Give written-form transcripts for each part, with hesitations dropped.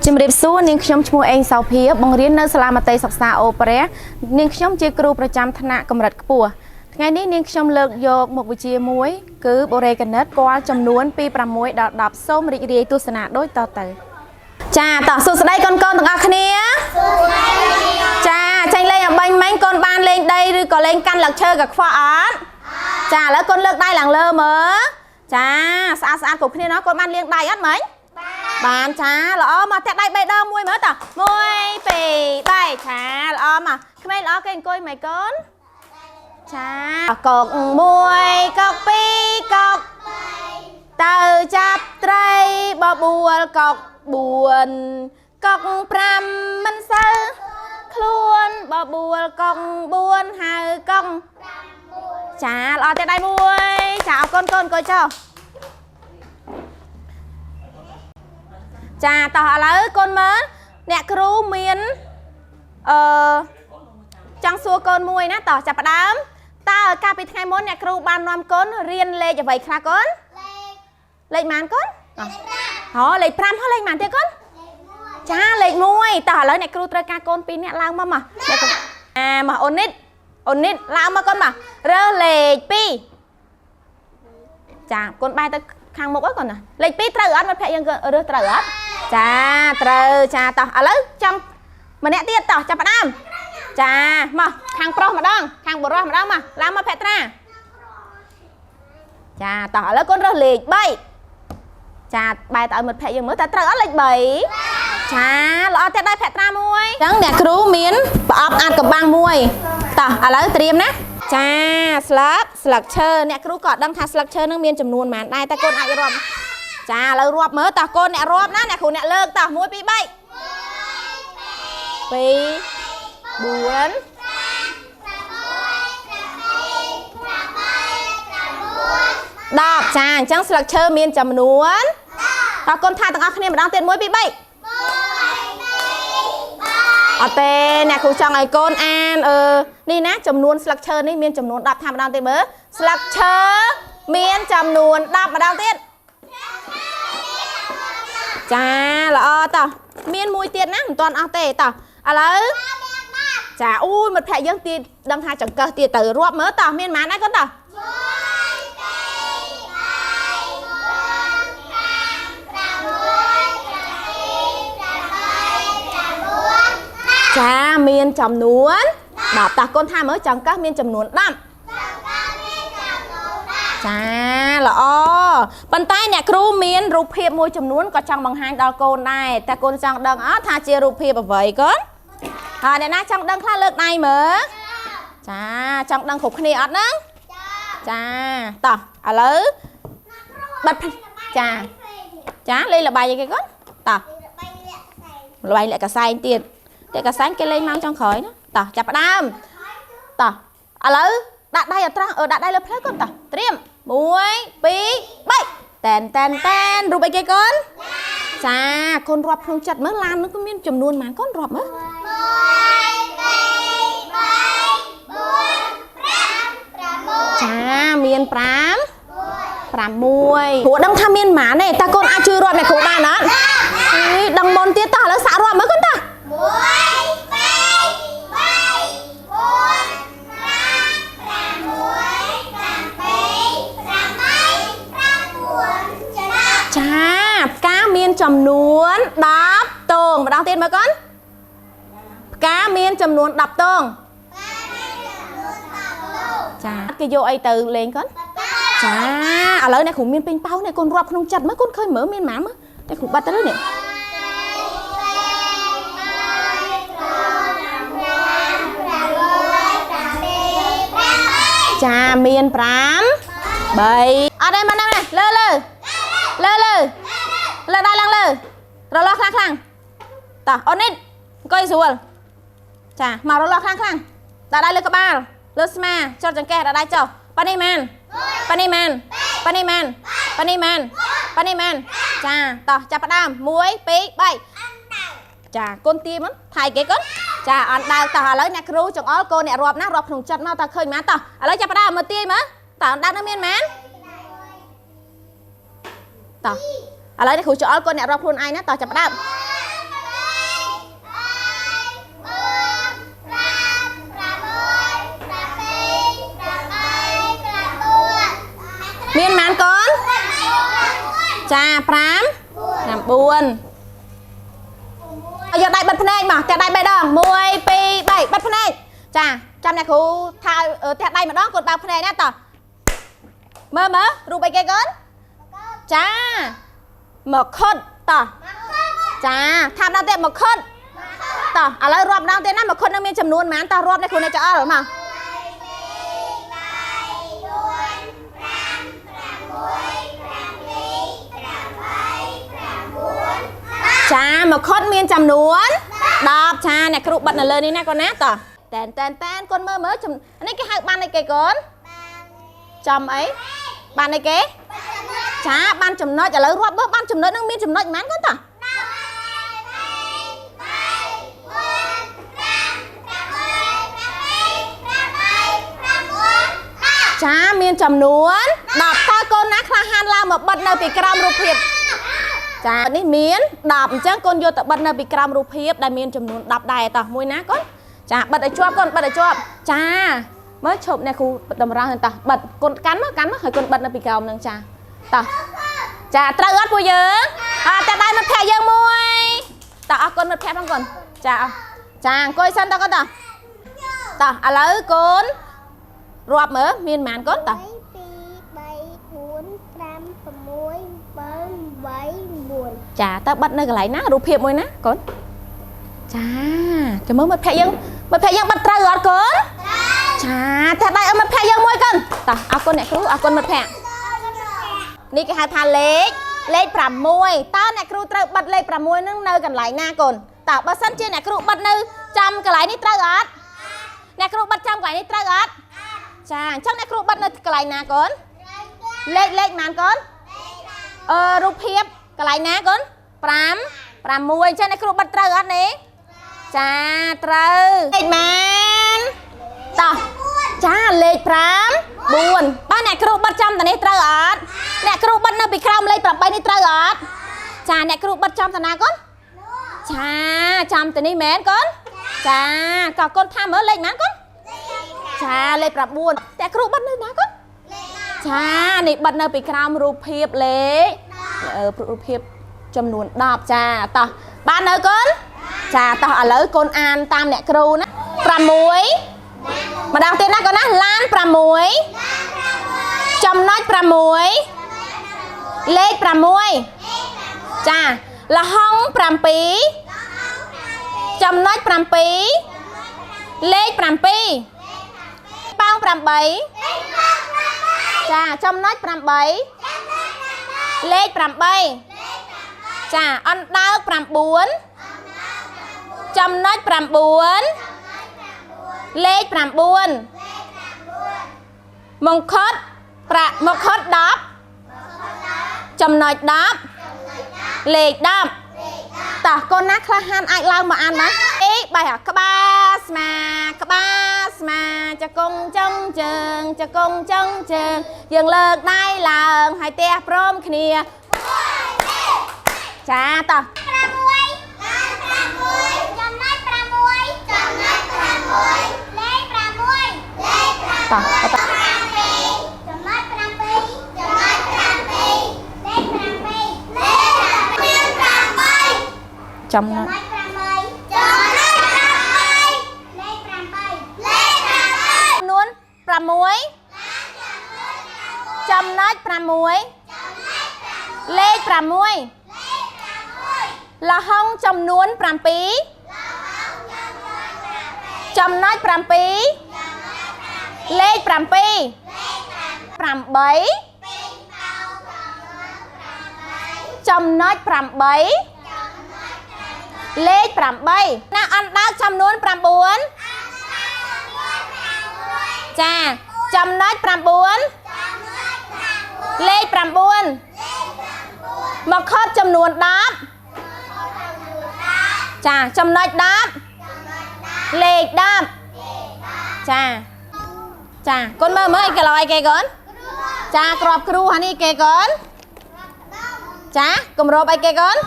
ជំរាបសួរនាងខ្ញុំឈ្មោះអេងសោភាបង្រៀននៅសាលាមត្តេយ្យសិក្សាអូប៉េរ៉ានាងខ្ញុំជាគ្រូប្រចាំថ្នាក់កម្រិតខ្ពស់ថ្ងៃនេះនាងខ្ញុំលើកយកមុខវិជ្ជាមួយគឺបូរេគណិតគល់ចំនួនពី6ដល់10សូមរីករាយទស្សនាដូចតទៅចាតោះសួស្តីកូនៗទាំងអស់គ្នាចាចាញ់លេងអំបញ្ញមិញកូនបានលេងដីឬក៏លេងកាន់លឹកឈើក៏ខ្វះអត់ចាឥឡូវកូនលើកដៃឡើងលើមើលចាស្អាតគ្រប់គ្នាណាកូនបានលាងដៃអត់មិញបានចាល្អមកតាក់ដៃ3ដងមួយមើលត1 2 3ចាល្អមកក្មេងល្អគេអង្គុយមិនកូនចាកុក1កុក2កុកទៅចាប់ត្រីបបួលកុក4កុក5មិនសូវខ្លួនបបួលកុក4ហើយកុកចាល្អតាក់ដៃមួយចាអរគុណកូនអង្គុយចុះចាតោះឥឡូវកូនមើលអ្នកគ្រូមានចង់សួរកូនមួយណាតោះចាប់ផ្ដើមតើកាលពីថ្ងៃមុនអ្នកគ្រូបាននាំកូនរៀនលេខអ្វីខ្លះកូនលេខប៉ុន្មានកូនលេខ5ហើយលេខប៉ុន្មានទៀតកូនចាលេខ1តោះឥឡូវអ្នកគ្រូត្រូវការកូន2នាក់ឡើងមកមកមកអូននេះឡើងមកកូនមករើសលេខ2ចាកូនបែរទៅខាងមុខអើកូនណាលេខ2ត្រូវអត់មិត្តភក្តិយើងរើសត្រូវអត់ចាត្រូវចាតោះឥឡូវចង់ម្នាក់ទៀតតោះចាប់ផ្ដើមចាមកខាងប្រុសម្ដងខាងបុរសម្ដងមកឡើងមកភក្ត្រាចាតោះឥឡូវកូនរើសលេខ3ចាបែរទៅឲ្យមិត្តភក្តិយើងមើលតើត្រូវអត់លេខ3ចាល្អទៀតដែរភក្ត្រាមួយអញ្ចឹងអ្នកគ្រូមានប្រអប់អាតកំបាំងមួយតោះឥឡូវត្រៀមណាចាស្លឹកឈើអ្នកគ្រូក៏អត់ដឹងថាស្លឹកឈើនឹងមានចំនួនប៉ុន្មានដែរតែកូនអាចរាប់ចាឥឡូវរាប់មើលតោះកូនអ្នករាប់ណាអ្នកគ្រូអ្នកលើកតោះ1 2 3 2 4 10ចាអញ្ចឹងស្លឹកឈើមានចំនួនតោះកូនថាទាំងអស់គ្នាម្ដងទៀត1 2 3អត់ទេអ្នកគ្រូចង់ឲ្យកូនអាននេះណាចំនួនស្លឹកឈើនេះមានចំនួន10ថាម្ដងទៀតមើលស្លឹកឈើមានចំនួន10ម្ដងទៀតចាល្អតោះមានមួយទៀតណាមិនទាន់អស់ទេតោះឥឡូវចាអូយមិត្តភក្តិយើងទៀតដឹងថាចង្កឹះទៀតទៅរាប់មើលតោះមានប៉ុន្មានដែរកូនតោះចាមានចំនួន10តោះកូនថាមើលចង្កឹះមានចំនួន10ចាល្អប៉ុន្តែអ្នកគ្រូមានរូបភាពមួយចំនួនក៏ចង់បង្ហាញដល់កូនដែរតែកូនចង់ដឹងអត់ថាជារូបភាពអ្វីកូនហើយអ្នកណាចង់ដឹងខ្លះលើកដៃមើលចាចង់ដឹងគ្រប់គ្នាអត់ហ្នឹងចាតោះឥឡូវបិទចាលេងល្បែងអីគេកូនតោះល្បែងលាក់កសែងទៀតលាក់កសែងគេលេងមកចុងក្រោយណាតោះចាប់ផ្ដើមតោះឥឡូវដាក់ដៃឲ្យត្រង់ដាក់ដៃលើភ្លៅកូនតោះត្រៀម1 2 3តែនរូបអីគេកូនចាកូនរាប់ក្នុងចិត្តមើលឡាននោះក៏មានចំនួនប៉ុន្មានកូនរាប់មើលចាមាន5 6គ្រូដឹងថាមានប៉ុន្មានទេតើកូនអាចជួយរាប់អ្នកគ្រូបានអត់ដឹងមុនទៀតតោះឥឡូវសាក់រាប់មើលកូនតោះផ្កាមានចំនួន10ទងម្ដងទៀតមើលកូនផ្កាមានចំនួន10ទងចាគេយកអីទៅលេងកូនចាឥឡូវអ្នកគ្រូមានពេញប៉ោះនេះកូនរាប់ក្នុងចិត្តមើលកូនឃើញមើលមានប៉ុន្មានមើលតែគ្រូបាត់ទៅនេះចាមាន5 3អត់ទេមកណាលើលើដៃឡើងលើរលាស់ខ្លាំងតោះអូននេះអង្គុយស្រួលចាមករលាស់ខ្លាំងដាក់ដៃលើក្បាលលើស្មាចុចចង្កេះដាក់ដៃចុះប៉ានេះមែនចាតោះចាប់ផ្ដើម1 2 3ចាកូនទាមកថៃគេកូនចាអត់ដើរតោះឥឡូវអ្នកគ្រូចង្អុលកូនអ្នករាប់ណារាប់ក្នុងចិត្តមកតើឃើញប៉ុន្មានតោះឥឡូវចាប់ផ្ដើមមើលទាយមើលតើអត់ដើរនៅមានប៉ុន្មានតោះឥឡូវអ្នកគ្រូចង្អុលកូនអ្នករាប់ខ្លួនឯងណាតោះចាប់ផ្ដើម នចា5 9យកដៃបិទភ្នែកមកតែដៃ3ដង1 2 3បិទភ្នែកចាចាំអ្នកគ្រូថាតែដៃម្ដងកូនបើកភ្នែកណាតោះមើលរូបអីគេកូនចាមកខុតតោះចាថាដល់ទៀតមកខុតតោះឥឡូវរាប់ម្ដងទៀតណាមកខុតនឹងមានចំនួនប៉ុន្មានតោះរាប់នេះគ្រូអ្នកចអល់មកចាមកខុតមានចំនួន10ចាអ្នកគ្រូបិទនៅលើនេះណាកូនណាតោះតែនកូនមើលនេះគេហៅបានអីគេកូនចំអីបានអីគេចាបានចំណុចឥឡូវរាប់មើលបានចំណុចនឹងមានចំណុចប៉ុន្មានកូនតោះចាមានចំនួន10តើកូនណាខ្លះហានឡើងមកបិទនៅពីក្រោមរូបភាពចានេះមាន10អញ្ចឹងកូនយកទៅបិទនៅពីក្រោមរូបភាពដែលមានចំនួន10ដែរតោះមួយណាកូនចាបិទឲ្យជាប់កូនបិទឲ្យជាប់ចាមើលឈប់អ្នកគ្រូតម្រង់តោះបិទកូនកាន់មកហើយកូនបិទនៅពីក្រោមនឹងចាតោះចាត្រូវអត់ពួកយើងតែដៃមិត្តភក្តិយើងមួយតោះអរគុណមិត្តភក្តិផងកូនចាអង្គុយសិនតើកូនតោះឥឡូវកូនរាប់មើលមានប៉ុន្មានកូនតោះ1 2 3 4 5 6 7 8 9ចាតើបិទនៅកន្លែងណារូបភាពមួយណាកូនចាចាំមើលមិត្តភក្តិយើងបិទត្រូវអត់កូនចាតែដៃឲ្យមិត្តភក្តិយើងមួយកូនតោះអរគុណអ្នកគ្រូអរគុណមិត្តភក្តិនេះគេហៅថាលេខ6តើអ្នកគ្រូត្រូវបិទលេខ6ហ្នឹងនៅកន្លែងណាកូនតើបើសិនជាអ្នកគ្រូបិទនៅចំកន្លែងនេះត្រូវអត់អ្នកគ្រូបិទចំកន្លែងនេះត្រូវអត់ចាអញ្ចឹងអ្នកគ្រូបិទនៅកន្លែងណាកូនលេខប៉ុន្មានកូនរូបភាពកន្លែងណាកូន5 6អញ្ចឹងអ្នកគ្រូបិទត្រូវអត់នេះចាត្រូវលេខប៉ុន្មានតោះចាលេខ5 4បើអ្នកគ្រូបិទចំតានេះត្រូវអត់អ្នកគ្រូបិទនៅពីក្រោមលេខ8នេះត្រូវអត់ចាអ្នកគ្រូបិទចំតាណាកូនចាចំតានេះមែនកូនចាក៏កូនថាមើលលេខប៉ុន្មានកូនចាលេខ9តែគ្រូបិទនៅណាកូនចានេះបិទនៅពីក្រោមរូបភាពលេខរូបភាពចំនួន10ចាតោះបាននៅកូនចាតោះឥឡូវកូនអានតាមអ្នកគ្រូណា6ម្ដងទៀតណាកូនណាឡាន6ចំណុច6លេខ6ចាលហុង7ចំណុច7លេខ7ប៉ោង8ចាចំណុច8លេខ8ចាអណ្ដើក9ចំណុច9លេខ9មង្ឃុត10ចំណុច10លេខ10តោះកូនណាខ្លះហានអាចឡើងមកអានបានបែរក្បាលស្មាចកុងចុងជើងចកុងចុងជើងយើងលើកដៃឡើងហើយទះព្រមគ្នាចាតោះតោះចំណុចចំណុច6លេខ6លហុងចំនួន7ចំណុច7លេខ7 8ចំណុច8លេខ8ណាអណ្ដើកចំនួន9ចាចំណុច9លេខ9មកខុសចំនួន10ចាចំណុច10លេខ10ចាកូនមើលអីគេឡយគេកូនចាក្របគ្រូហានេះគេកូនចាគម្របអីគេកូន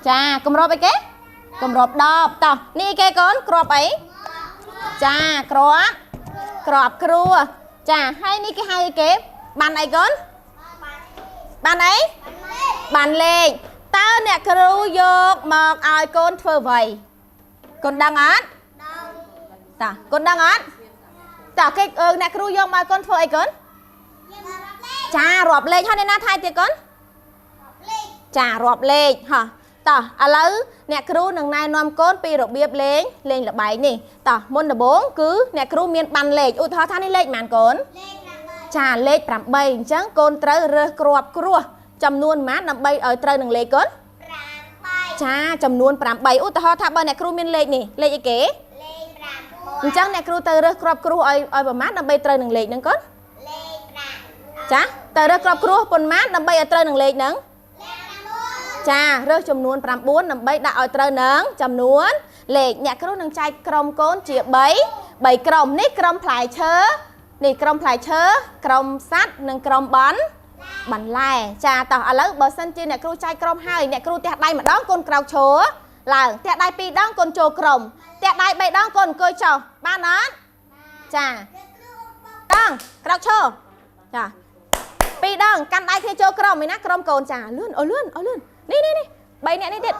ចាគម្របអីគេគម្រប10តោះនេះគេកូនក្របអីចាក្របគ្រូចាហើយនេះគេហៅគេបានអីកូន Bạn ấy bạn lên tao nè kêu vô một ai con thơ vậy con đang án ta con đang án ta cái nè kêu vô mà con thơ ấy con cha rọp lên cho nên na thay thì con cha rọp lên hả ta à lấy nè kêu nằng này nom con pi rọp biếp lên lên là bảy nè ta môn là 4 cứ nè kêu miền bàn lên út thọ than đi lên màn con cha lên 8 chẳng con trời rơ crop cruaจำนวนม้านำใบเอาเตยหนึ่งเลขก่อนจ้าจำนวน8อุตหะถ้าเบอร์เนี่ยครูมีเลขนี่เลขอีกเก๋จังเนี่ยครูเตยเรื่องครอบครัวเอาประมาณนำใบเตยหนึ่งเลขนั่นก่อนจ้าเตยเรื่องครอบครัวปนม้านำใบเอาเตยหนึ่งเลขนั่งจ้าเรื่องจำนวน9นำใบได้เอาเตยหนึ่งจำนวนเลขเนี่ยครูหนึ่งใจกรมก้นเจียใบกรมนี่กรมพลายเชื้อนี่กรมพลายเชื้อกรมซัดหนึ่งกรมบอลบันไล่จ้าต่ออะไรเบอร์เซนจีเนี่ยครูใจกรมให้เนี่ยครูเตะได้มาดองคนกราวโชว์หลังเตะได้ปีดองคนโจกรมเตะได้ใบดองคนเกยโชว์บ้านนั้นจ้าดองกราวโชว์จ้าปีดองกันได้ที่โจกรมไหมนะกรมโกนจ้าเลื่อนเลื่อนนี่ใบเนี่ยนี่เด็ด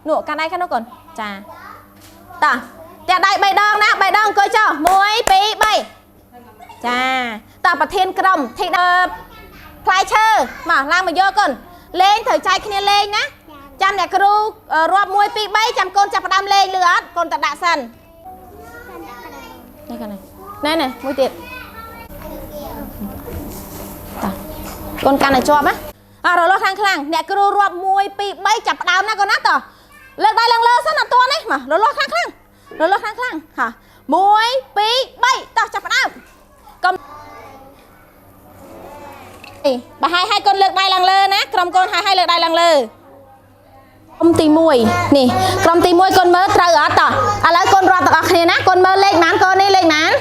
หนูกันได้แค่นู้นก่อนจ้าต่อเตะได้ใบดองนะใบดองเกยโชว์มวยปีใบจ้าต่อประเทศกรมที่พลายเชอร์มาล่างมาเยอะก่อนเล่นถือใจขี้เล่นนะจำเนี่ยครูรวบมวยปีใบจำคนจับประดามเล่นเหลือคนตัดดาสันนี่กันไหนมวยติดคนกันไหนชอบไหมเราลดทางคลั่งเนี่ยครูรวบมวยปีใบจับประดามนะก่อนนะต่อเลิกได้เลิกเลยสักหน่อยตัวนี่มาเราลดทางคลั่งค่ะมวยปีใบต่อจับประดามbà hai con lược đai lăng lơ ná cầm con hai lược đai lăng lơ công ty mùi nè công ty mùi con mơ trời ở tỏ à lấy con rọt tỏ này ná con mơ lên mán con đi lên mán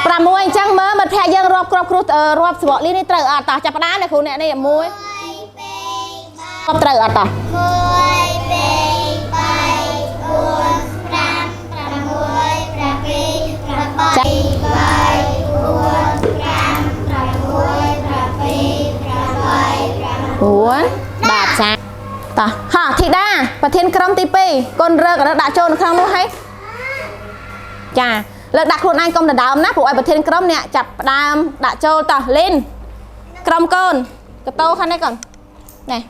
bà mùi chẳng mơ mật phe dân rọp rọp bỏ đi trời ở tỏ chạp đá này khu nè này mùi rọp trời ở tỏ bạc xa tỏ hả thị đa và thiên crom tipi con rơ cả đã trôn không luôn hay chà lợt đặt luôn anh công là đào nát của ai và thiên crom nè chặt đam đã trôn tỏ lên crom con cái tô khăn đấy còn này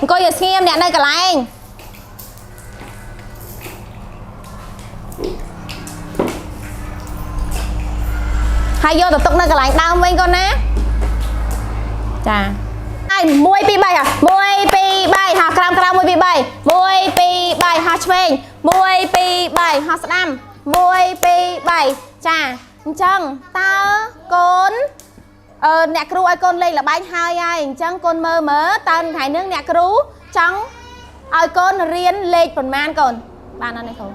coi giờ xem nè đây cả lại anh hai vô tập tục nơi cả lại đau với con nèจ้าไอ้มวยปีใบค่ะมวยปีใบหากรามมวยปีใบมวยปีใบหาเชงมวยปีใบหาสนามมวยปีใบจ้าจังตาโกนเนี่ยครูไอ้คนเลยlà bánh hai aiจังคนเมื่อตอนถ่ายเนื้อเนี่ยครูจังไอ้คนเรียนเลขประมาณก่อนบ้านนั่นเลยเขา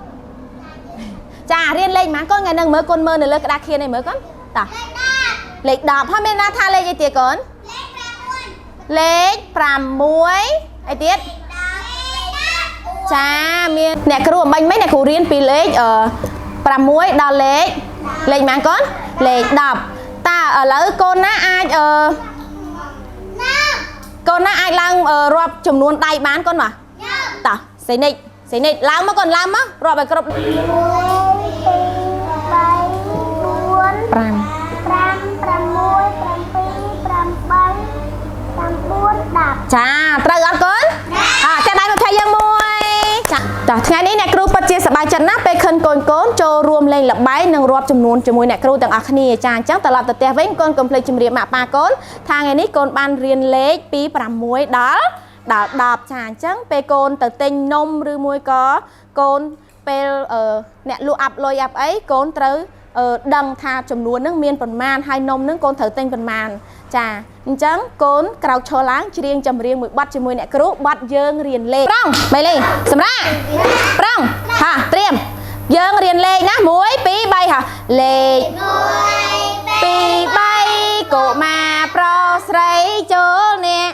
จ้าเรียนเลขมาก็ไงนึงเมื่อคนเมื่อเนี่ยเลิกกระดาษเขียนในเมื่อก่อนต่อเลขดอกพ่อแม่น่าทานเลขยี่เตี๋ยก่อนเลขปรามวยไอเตี้ยจ้ามีเนี่ยครูบังไม่เนี่ยครูเรียนปีเลขปรามวยดอเลขมันก้อนเลขดับตาแล้วconนะai conนะai lang รอบจำนวนใดบ้านก้อนวะต่อใส่นิดล้างมาก่อนล้างมั้งรอบไปกรบปรามจ้าตราก่อนจะได้มาแพ้ยังมวยจ้าทีนี้เนี่ยครูปัจเจสบายจันนะไปขึ้นโกนโจรวมเลยหลับใบหนึ่งรอบจำนวนจมวยเนี่ยครูต่างอัคนีจางจังตลอดแต่เตะเว้นโกนกลมเพลย์จมเรียมาปาโกนทางไงนี้โกนบานเรียนเล็กปีปรามวยดาบจางจังไปโกนแต่เต็งนมหรือมวยก็โกนไปเนี่ยลูอับลอยอับไอ้โกนเตอดังทาจำนวนนึงเมียนประมาณให้นมนึงโกนเถอเต็งประมาณจ้าจังโกนกราวโชล้างเรียงจำเรียงมือบัดจมวยเนี่ยครูบัดเยิงเรียนเลขปร้องไปเลยสำราปร้องค่ะเตรียมเยิงเรียนเลขนะมวยปีใบค่ะเลขปีใบโกมาโปรใส่โจเนี่ย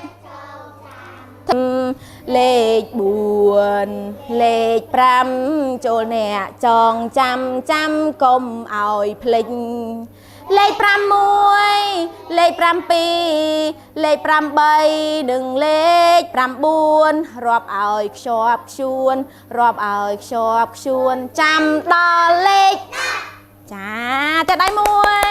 เลขบุญเลขปรำโจเนี่ยจองจำกลมเอาพลิง លេខ6លេខ7លេខ8និងលេខ9រាប់ឲ្យខ្ជាប់ខ្ជួនរាប់ឲ្យខ្ជាប់ខ្ជួនចាំដល់លេខចាតែដៃមួយ